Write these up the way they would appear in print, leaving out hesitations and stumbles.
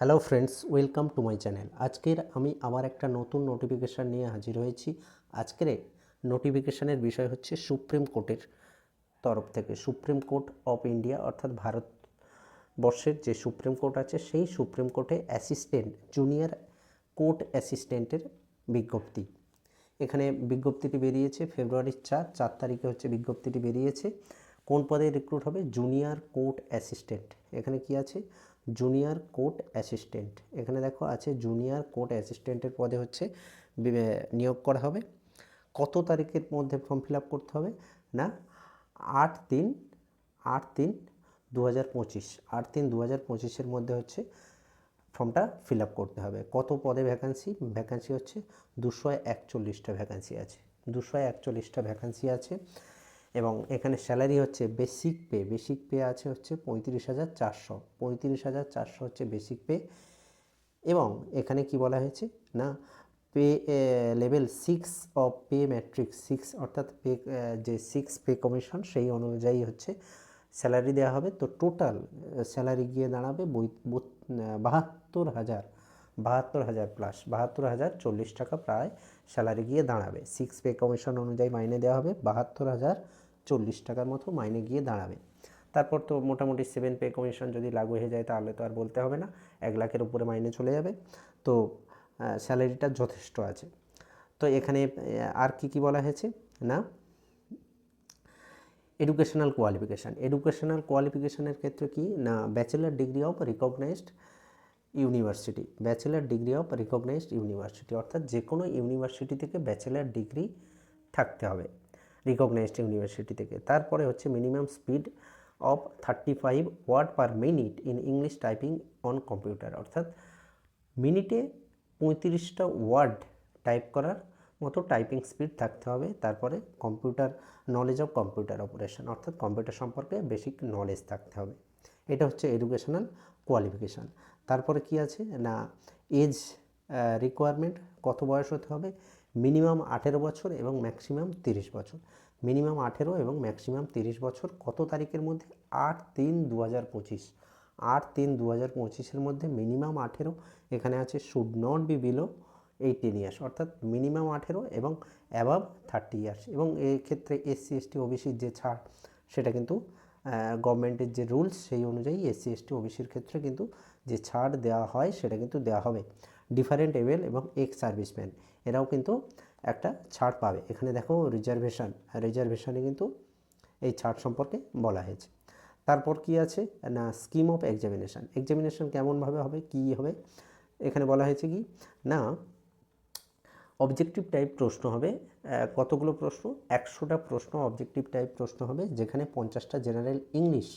Hello friends, welcome to my channel. আজকের আমি আবার একটা নতুন নোটিফিকেশান নিয়ে হাজির হয়েছি। আজকের নোটিফিকেশানের বিষয় হচ্ছে সুপ্রিম কোর্টের তরফ থেকে, সুপ্রিম কোর্ট অফ ইন্ডিয়া অর্থাৎ ভারতবর্ষের যে সুপ্রিম কোর্ট আছে সেই সুপ্রিম কোর্টে অ্যাসিস্ট্যান্ট, জুনিয়র কোর্ট অ্যাসিস্ট্যান্টের বিজ্ঞপ্তি। এখানে বিজ্ঞপ্তিটি বেরিয়েছে ফেব্রুয়ারির 4 তারিখে হচ্ছে বিজ্ঞপ্তিটি বেরিয়েছে। কোন পদে রিক্রুট হবে? Junior court assistant. এখানে কি আছে? Junior court assistant. এখানে দেখো আছে জুনিয়র কোর্ট অ্যাসিস্ট্যান্টের পদে হচ্ছে নিয়োগ করা হবে। কত তারিখের মধ্যে ফর্ম ফিল আপ করতে হবে? না 8/3/2025, 8/3/2025 মধ্যে হচ্ছে ফর্মটা ফিল আপ করতে হবে। কত পদে ভ্যাকান্সি? ভ্যাকান্সি হচ্ছে 241টা ভ্যাকান্সি আছে, 241টা ভ্যাকান্সি আছে। এবং এখানে স্যালারি হচ্ছে বেসিক পে আছে হচ্ছে 35,400, 35,400 হচ্ছে বেসিক পে। এবং এখানে কি বলা হয়েছে না pay level 6 of pay matrix 6 অর্থাৎ পে যে 6 পে কমিশন সেই অনুযায়ী হচ্ছে স্যালারি দেওয়া হবে। তো টোটাল স্যালারি গিয়ে দাঁড়াবে 72,000 প্লাস 72,040 টাকা প্রায় স্যালারি গিয়ে দাঁড়াবে। 6 পে কমিশন অনুযায়ী মাইনে দেওয়া হবে 72,040 টাকার মতো মাইনে গিয়ে দাঁড়াবে। তারপর তো মোটামুটি 7 পে কমিশন যদি লাগু হয়ে যায় তাহলে তো আর বলতে হবে না, 1,00,000-এর উপরে মাইনে চলে যাবে। তো স্যালারিটা যথেষ্ট আছে। তো এখানে আর কি বলা হয়েছে না এডুকেশনাল কোয়ালিফিকেশানের ক্ষেত্রে কি না bachelor degree of recognised university, অর্থাৎ যে কোনো ইউনিভার্সিটি থেকে ব্যাচেলার ডিগ্রি থাকতে হবে রিকগনাইজড ইউনিভার্সিটি থেকে। তারপরে হচ্ছে minimum speed of 35 word per minute in English typing on computer, অর্থাৎ মিনিটে 35টা ওয়ার্ড টাইপ করার মতো টাইপিং স্পিড থাকতে হবে। তারপরে নলেজ অফ কম্পিউটার অপারেশন, অর্থাৎ কম্পিউটার সম্পর্কে বেসিক নলেজ থাকতে হবে। এটা হচ্ছে এডুকেশনাল কোয়ালিফিকেশান। তারপরে কি আছে না এজ রিকোয়ারমেন্ট, কত বয়স হতে হবে? মিনিমাম 18 বছর এবং ম্যাক্সিমাম 30 বছর। মিনিমাম 18 এবং ম্যাক্সিমাম 30 বছর। কত তারিখের মধ্যে? 8/3/2025, 8/3/2025 মধ্যে মিনিমাম 18। এখানে আছে should not be below 18 years, অর্থাৎ মিনিমাম 18 এবং অ্যাবাভ 30 ইয়ার্স। এবং এই ক্ষেত্রে SC ST OBCর যে ছাড় সেটা কিন্তু গভর্নমেন্টের যে রুলস সেই অনুযায়ী SC ST OBCর ক্ষেত্রে কিন্তু যে ছাড় দেওয়া হয় সেটা কিন্তু দেওয়া হবে। ডিফারেন্ট এবেল এবং এক্স সার্ভিসম্যান এরাও কিন্তু একটা ছাড় পাবে। এখানে দেখো রিজার্ভেশনে কিন্তু এই ছাড় সম্পর্কে বলা হয়েছে। তারপর কি আছে না স্কিম অফ এক্সামিনেশন কেমনভাবে হবে, কি হবে? এখানে বলা হয়েছে কি না অবজেক্টিভ টাইপ প্রশ্ন হবে। কতগুলো প্রশ্ন? 100টা প্রশ্ন অবজেক্টিভ টাইপ প্রশ্ন হবে, যেখানে 50টা জেনারেল ইংলিশ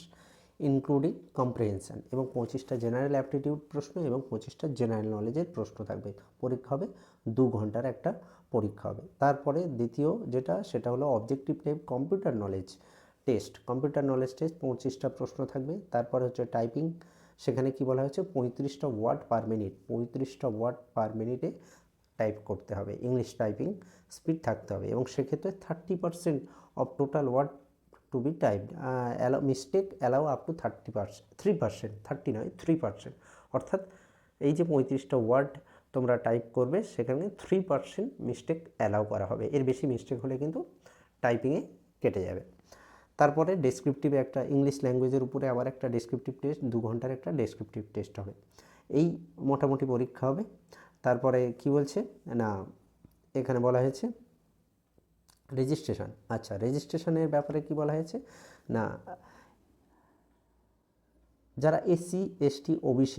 ইনক্লুডিং কম্প্রিহেনশন এবং 25টা জেনারেল অ্যাপটিটিউড প্রশ্ন এবং 25টা জেনারেল নলেজের প্রশ্ন থাকবে। পরীক্ষা হবে 2 ঘন্টার একটা পরীক্ষা হবে। তারপরে দ্বিতীয় যেটা সেটা হলো objective type computer knowledge test, 25টা প্রশ্ন থাকবে। তারপরে হচ্ছে টাইপিং, সেখানে কি বলা হয়েছে 35টা ওয়ার্ড পার মিনিট, 35টা ওয়ার্ড পার মিনিটে টাইপ করতে হবে, ইংলিশ টাইপিং স্পিড থাকতে হবে। এবং সেক্ষেত্রে 30% of total word to be typed, mistake allow up to 3%, 30 নয় 3%, অর্থাৎ এই যে 35টা ওয়ার্ড তোমরা টাইপ করবে সেখানে 3% মিস্টেক অ্যালাউ করা হবে। এর বেশি মিস্টেক হলে কিন্তু টাইপিংয়ে কেটে যাবে। তারপরে ডেসক্রিপটিভ একটা ইংলিশ ল্যাঙ্গুয়েজের উপরে আবার একটা ডেসক্রিপটিভ টেস্ট, 2 ঘন্টার একটা ডেসক্রিপটিভ টেস্ট হবে। এই মোটামুটি পরীক্ষা হবে। তারপরে কি বলছে না এখানে বলা হয়েছে রেজিস্ট্রেশন। আচ্ছা, রেজিস্ট্রেশনের ব্যাপারে কি বলা হয়েছে না যারা SC ST OBC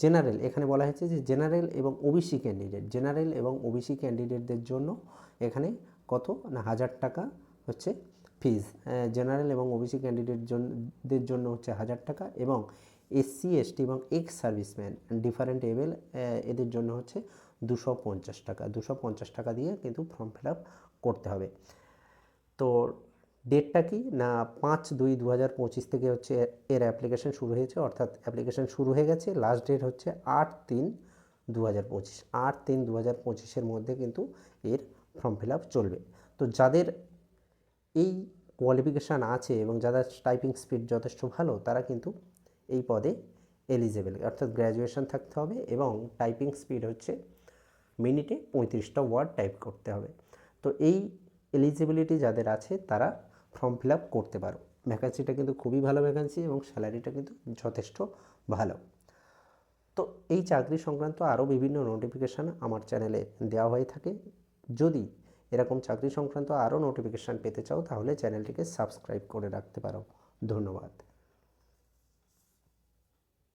জেনারেল, এখানে বলা হয়েছে যে জেনারেল এবং OBC ক্যান্ডিডেটদের জন্য এখানে কত না 1000 টাকা হচ্ছে ফিজ। জেনারেল এবং OBC ক্যান্ডিডেটদের জন্য হচ্ছে 1000 টাকা এবং SC ST এবং এক্স সার্ভিসম্যান ডিফারেন্ট এবেল এদের জন্য হচ্ছে 250 টাকা, 250 টাকা দিয়ে কিন্তু ফর্ম ফিল আপ করতে হবে। তো ডেটটা কি না 5/2/2025 থেকে হচ্ছে এর অ্যাপ্লিকেশন শুরু হয়েছে, অর্থাৎ অ্যাপ্লিকেশন শুরু হয়ে গেছে। লাস্ট ডেট হচ্ছে 8/3/2025, 8/3/2025 মধ্যে কিন্তু এর ফর্ম ফিল আপ চলবে। তো যাদের এই কোয়ালিফিকেশান আছে এবং যাদের টাইপিং স্পিড যথেষ্ট ভালো তারা কিন্তু এই পদে এলিজেবল, অর্থাৎ গ্র্যাজুয়েশন থাকতে হবে এবং টাইপিং স্পিড হচ্ছে মিনিটে 35টা ওয়ার্ড টাইপ করতে হবে। তো এই এলিজিবিলিটি যাদের আছে তারা ফর্ম ফিল আপ করতে পারো। ভ্যাকান্সিটা কিন্তু খুবই ভালো ভ্যাকান্সি এবং স্যালারিটা কিন্তু যথেষ্ট ভালো। তো এই চাকরি সংক্রান্ত আরও বিভিন্ন নোটিফিকেশান আমার চ্যানেলে দেওয়া হয়ে থাকে। যদি এরকম চাকরি সংক্রান্ত আরও নোটিফিকেশান পেতে চাও তাহলে চ্যানেলটিকে সাবস্ক্রাইব করে রাখতে পারো। ধন্যবাদ।